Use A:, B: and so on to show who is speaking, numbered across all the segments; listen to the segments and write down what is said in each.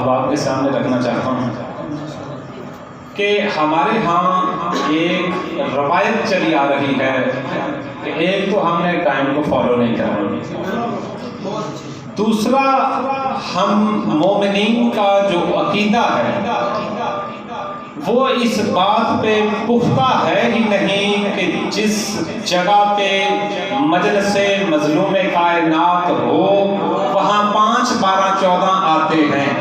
A: اب آپ کے سامنے رکھنا چاہتا ہوں کہ ہمارے ہاں ایک روایت چلی آ رہی ہے کہ ایک تو ہم نے ٹائم کو فالو نہیں کرنا، دوسرا ہم مومنین کا جو عقیدہ ہے وہ اس بات پہ پختہ ہے ہی نہیں کہ جس جگہ پہ مجلس مظلوم کائنات ہو وہاں 5 12 14 آتے ہیں۔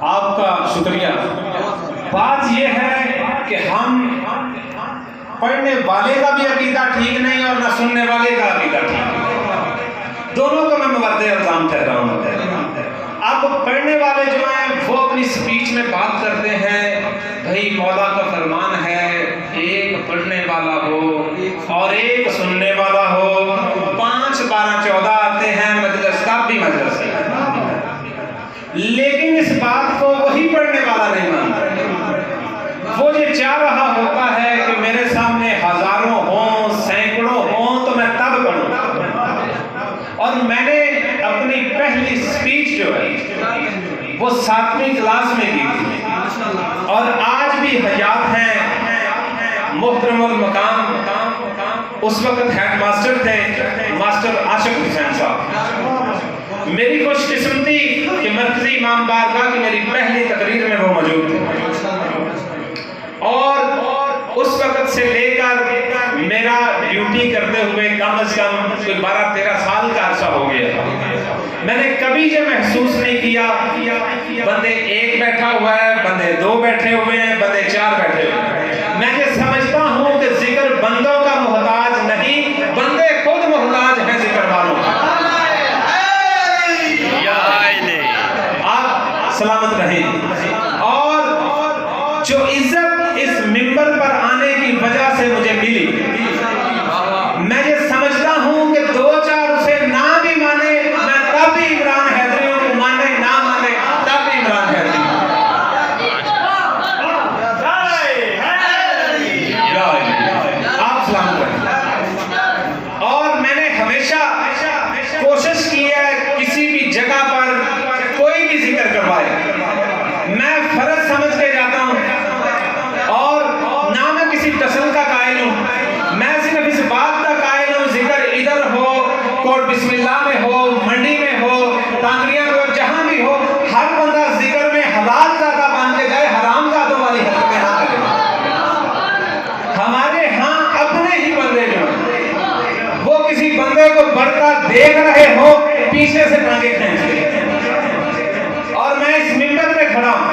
A: آپ کا شکریہ۔ بات یہ ہے کہ ہم پڑھنے والے کا بھی عقیدہ ٹھیک نہیں اور نہ سننے والے کا عقیدہ ٹھیک نہیں، دونوں کو میں مورد الزام ٹھہرا ہوں۔ اب پڑھنے والے جو ہیں وہ اپنی سپیچ میں بات کرتے ہیں بھائی مولا کا فرمان ہے ایک پڑھنے والا ہو اور ایک سننے والا ہو، 5 12 14 آتے ہیں مجلس کا بھی مجلس ہے، لیکن اس بات کو وہی پڑھنے والا نہیں مانتا۔ وہ یہ چاہ رہا ہوتا ہے کہ میرے سامنے ہزاروں ہوں سینکڑوں ہوں تو میں تب پڑھوں، اور میں نے اپنی پہلی سپیچ جو ہے وہ 7ویں کلاس میں کی تھی، اور آج بھی حیات ہیں محترم المقام اس وقت ہیڈ ماسٹر تھے ماسٹر عاشق حسین صاحب۔ میری خوش قسمتی کہ مرکزی امام بارگاہ کی میری پہلی تقریر میں وہ موجود تھے، اور اس وقت سے لے کر میرا ڈیوٹی کرتے ہوئے کم از کم کوئی 12 13 سال کا عرصہ ہو گیا تھا۔ میں نے کبھی یہ محسوس نہیں کیا بندے 1 بیٹھا ہوا ہے، بندے 2 بیٹھے ہوئے ہیں، بندے 4 بیٹھے ہوئے ہیں۔ میں یہ سمجھتا ہوں کہ ذکر بندوں کا محتاج نہیں، بندے خود محتاج ہیں ذکر والوں کا۔ آپ سلامت رہیں۔ اور جو عزت اس منبر پر آنے کی وجہ سے مجھے ملی، میں یہ سمجھتا ہوں کہ 2 4 اسے نہ بھی مانے میں تب بھی عمران حیدری کو مانے، نہ مانے تب بھی عمران حیدری۔ آپ سلام کریں۔ اور میں نے ہمیشہ کوشش کی ہے کسی بھی جگہ پر کوئی بھی ذکر کروائے میں فرض سمجھ کے جاتا ہوں، اور نہ میں کسی ٹسل کا قائل ہوں، میں صرف اس بات کا قائل ہوں ذکر ادھر ہو، کوٹ بسم اللہ میں ہو، منڈی میں ہو، ٹانگریاں میں ہو، جہاں بھی ہو، ہر بندہ ذکر میں حلال زادہ بن کے جائے، حرام زادوں والی حرکت میں نہ کرے۔ ہمارے ہاں اپنے ہی بندے جو ہیں وہ کسی بندے کو بڑھتا دیکھ رہے ہو پیچھے سے ٹانگے کھینچ کے، اور میں اس منبر پہ کھڑا ہوں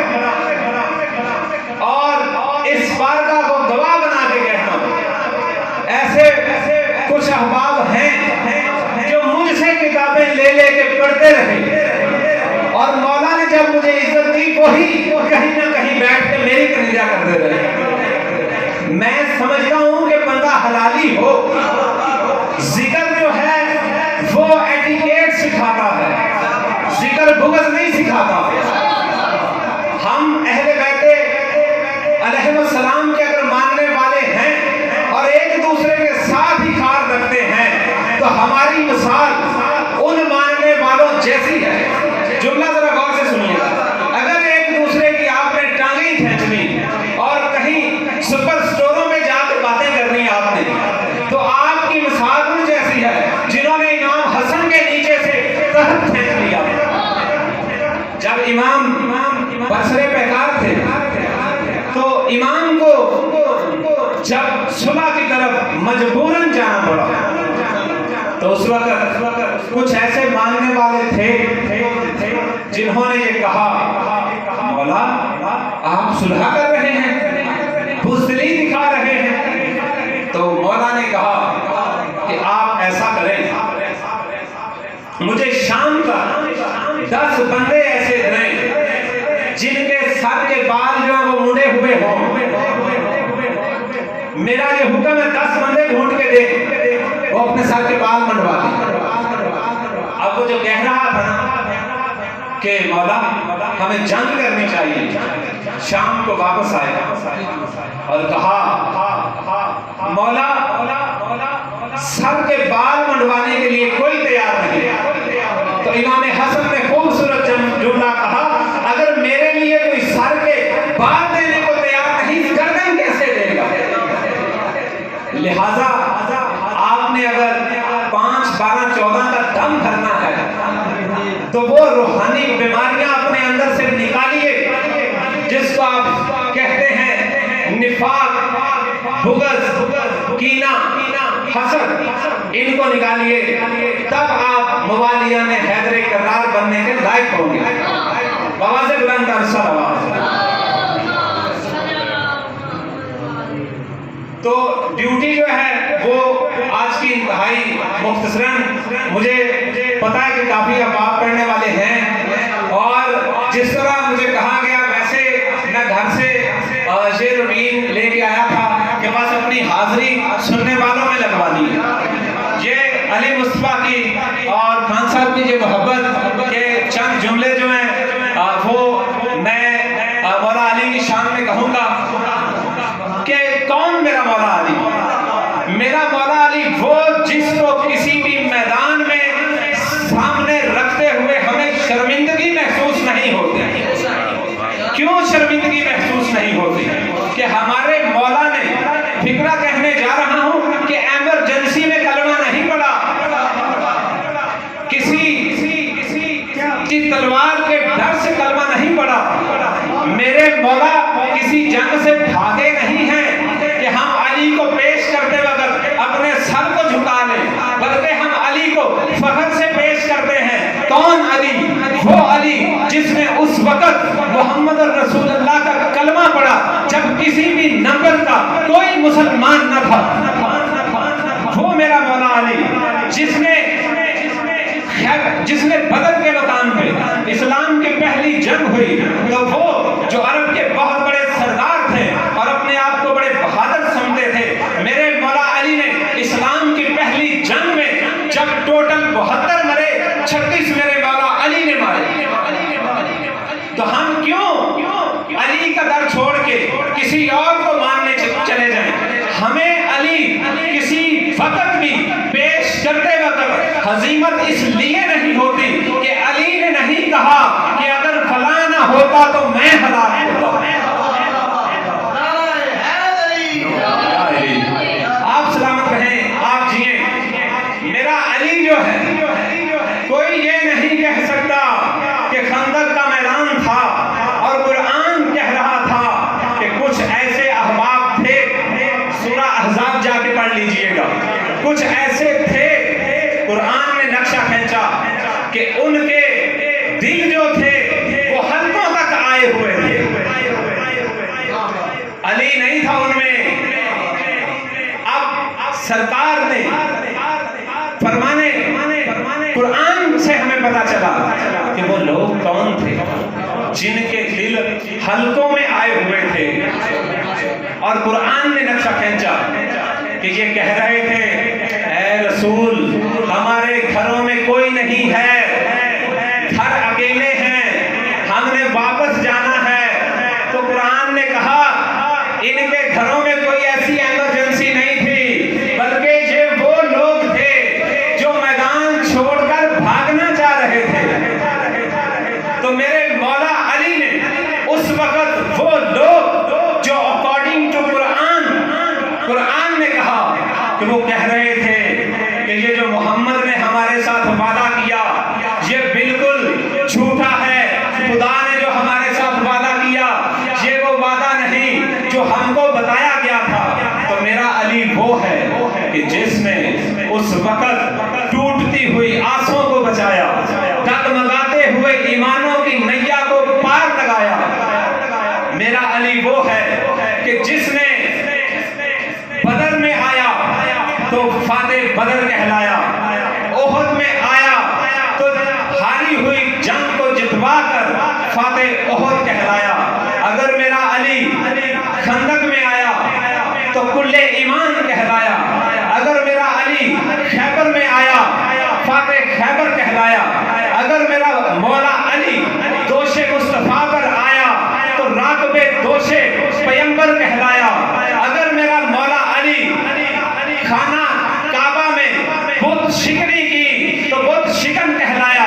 A: اور اس بارگاہ کو گواہ بنا کے کہتا ہوں، ایسے کچھ احباب ہیں جو مجھ سے کتابیں لے لے کے پڑھتے رہے، اور مولا نے جب مجھے عزت دی وہی کہیں نہ کہیں بیٹھ کے میری کنیجا کرتے رہے۔ میں سمجھتا ہوں کہ بندہ حلالی ہو، ذکر جو ہے وہ ایٹیکیٹ سکھاتا ہے، ذکر بغض نہیں سکھاتا۔ ہم اہل بیت علیہ السلام کے اگر ماننے والے ہیں اور ایک دوسرے کے ساتھ ہی کھار رکھتے ہیں تو ہماری مثال ان ماننے والوں جیسی ہے۔ جملہ ذرا غور سے سنیے، اگر ایک دوسرے کی آپ نے ٹانگیں کھینچنی اور کہیں سپر سٹوروں میں جا کے باتیں کرنی آپ نے، تو آپ کی مثال ان جیسی ہے جنہوں نے امام حسن کے نیچے سے تحت کھینچ لیا۔ جب امام برسر پیکار تھے تو امام کو جب صلح کی طرف مجبوراً جانا پڑا، تو اس وقت کچھ ایسے ماننے والے تھے جنہوں نے یہ کہا مولا آپ صلح کر رہے ہیں، بزدلی دکھا رہے ہیں۔ تو مولا نے کہا کہ آپ ایسا کریں، مجھے شام کا 10 بندے ایسے دیں جن کے سر کے بال جو ہیں وہ مڑے ہوئے ہوں، میرا یہ حکم ہے 10 بندے ڈھونڈ کے دے، وہ اپنے سر کے بال منڈوا دیں۔ اب وہ جو کہہ رہا تھا نا کہ مولا ہمیں جنگ کرنی چاہیے، شام کو واپس آئے اور کہا مولا سر کے بال منڈوانے کے لیے کوئی تیار نہیں، تو امام حسن نے خوبصورت جملہ کہا، اگر میرے لیے کوئی سر کے بال دینے کو تیار نہیں، گردن کیسے دے گا؟ لہذا آپ نے اگر 5، 12، 14 کا دم بھرنا ہے تو وہ روحانی بیماریاں اپنے اندر سے نکالیے، جس کو آپ کہتے ہیں نفاق، بغض، کینہ، حسد، ان کو نکالیے، تب آپ موالیان حیدر کرار بننے کے لائق ہوں گے۔ آواز بلند کر صلوات۔ تو ڈیوٹی جو ہے وہ آج کی انتہائی مختصراً، مجھے پتا ہے کہ کافی احباب پڑھنے والے ہیں، اور جس طرح مجھے کہا گیا ویسے میں گھر سے یہ روٹین لے کے آیا تھا کہ بس اپنی حاضری سننے والوں میں لگوا دی۔ یہ علی مصطفیٰ کی اور خان صاحب کی یہ محبت کے چند جملے جو ہیں وہ میں مولا علی کی شان میں کہوں گا کہ کون میرا مولا علی؟ میرا مولا علی وہ جس کو کسی بھی میدان میں سامنے رکھتے ہوئے ہمیں شرمندگی محسوس نہیں ہوتی۔ کیوں شرمندگی محسوس نہیں ہوتی؟ کہ ہمارے مولا نے، فکرہ کہنے جا رہا ہوں کہ ایمرجنسی میں کلمہ نہیں پڑا، کسی کی تلوار کے ڈر سے کلمہ نہیں پڑا، میرے مولا کسی جنگ سے بھاگے نہیں ہیں کہ ہم علی کو پیش کرتے وقت اپنے سر کو جھکا لیں، بلکہ ہم علی کو فخر سے پیش کرتے ہیں۔ کون علی؟ وہ علی جس نے اس وقت محمد رسول اللہ کا کلمہ پڑھا جب کسی بھی نمبر کا کوئی مسلمان نہ تھا۔ وہ میرا مولا علی جس نے بدر کے مقام پہ اسلام کی پہلی جنگ ہوئی تو وہ جو عرب کے بہت بڑے سردار تھے اور اپنے آپ کو بڑے بہادر سمجھتے تھے، میرے مولا علی نے اسلام کی پہلی جنگ میں جب ٹوٹل 72 مرے، 36 میرے مولا علی نے مارے۔ تو ہم کیوں علی کا در چھوڑ کے کسی اور کو ماننے چلے جائیں؟ ہمیں علی کسی وقت بھی پیش کرتے وقت ہزیمت اس لیے نہیں ہوتی کہ علی نے نہیں کہا کہ اگر فلاں نہ ہوتا تو میں ہلاک ہوتا۔ آپ سلامت رہیں، آپ جئیں۔ میرا علی جو ہے کوئی یہ نہیں کہہ سکتا کہ خندق کا میدان تھا اور قرآن کہہ رہا تھا کہ کچھ ایسے احباب تھے، سورہ احزاب جا کے پڑھ لیجئے گا، کچھ ایسے تھے، قرآن نے نقشہ کھینچا کہ ان کے دل جو تھے وہ حلقوں تک آئے ہوئے تھے، علی نہیں تھا ان میں۔ اب سرکار نے فرمانے قرآن سے ہمیں پتا چلا کہ وہ لوگ کون تھے جن کے دل حلقوں میں آئے ہوئے تھے، اور قرآن نے نقشہ کھینچا کہ یہ کہہ رہے تھے اے رسول ہمارے گھروں میں کوئی نہیں ہے، گھر اکیلے ہیں، ہم نے واپس جانا ہے۔ تو قرآن نے کہا ان کے گھروں میں کوئی ایسی ایمرجنسی نہیں تھی، بلکہ یہ وہ لوگ تھے جو میدان چھوڑ کر بھاگنا چاہ رہے تھے۔ تو میرے مولا علی نے اس وقت وہ لوگ جو اکارڈنگ ٹو قرآن نے کہا کہ وہ کہہ رہے تھے کہ یہ جو محمد نے ہمارے ساتھ وعدہ کیا یہ بالکل جھوٹا ہے، خدا نے جو ہمارے ساتھ وعدہ کیا یہ وہ وعدہ نہیں جو ہم کو بتایا گیا تھا۔ تو میرا علی وہ ہے کہ جس نے اس وقت ٹوٹتی ہوئی آسوں کو بچایا، ڈگمگاتے ہوئے ایمانوں کی نیا کو پار لگایا۔ میرا علی وہ ہے کہ جس نے بدر میں آیا تو فاتح بدر کہلایا، احد میں آیا تو ہاری ہوئی جنگ کو جتوا کر فاتح احد کہلایا۔ اگر میرا علی خندق میں آیا تو کل ایمان کہلایا، اگر میرا علی خیبر میں آیا فاتح خیبر کہلایا، اگر میرا مولا علی دوش مصطفیٰ پر آیا تو راکب دوش پیمبر کہلایا، اگر میرا مولا علی خانہ کعبہ میں بت شکنی کی تو بت شکن کہلایا۔